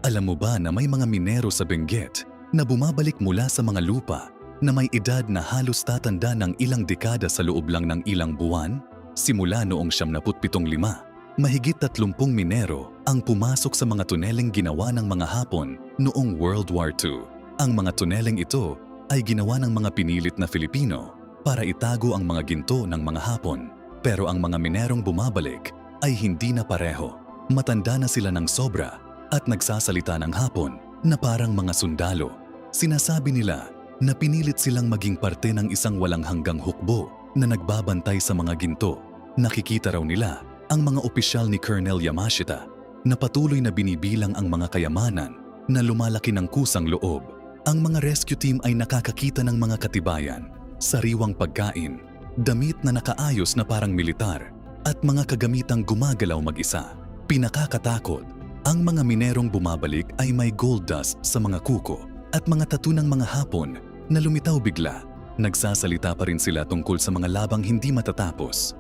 Alam mo ba na may mga minero sa Benguet na bumabalik mula sa mga lupa na may edad na halos tatanda ng ilang dekada sa loob lang ng ilang buwan? Simula noong 1975, mahigit 30 minero ang pumasok sa mga tuneleng ginawa ng mga Hapon noong World War II. Ang mga tuneleng ito ay ginawa ng mga pinilit na Filipino para itago ang mga ginto ng mga Hapon. Pero ang mga minerong bumabalik ay hindi na pareho. Matanda na sila ng sobra at nagsasalita ng Hapon na parang mga sundalo. Sinasabi nila na pinilit silang maging parte ng isang walang hanggang hukbo na nagbabantay sa mga ginto. Nakikita raw nila ang mga opisyal ni Colonel Yamashita na patuloy na binibilang ang mga kayamanan na lumalaki ng kusang loob. Ang mga rescue team ay nakakakita ng mga katibayan, sariwang pagkain, damit na nakaayos na parang militar, at mga kagamitang gumagalaw mag-isa. Pinakakatakot, ang mga minerong bumabalik ay may gold dust sa mga kuko at mga tattoo ng mga Hapon na lumitaw bigla. Nagsasalita pa rin sila tungkol sa mga labang hindi matatapos.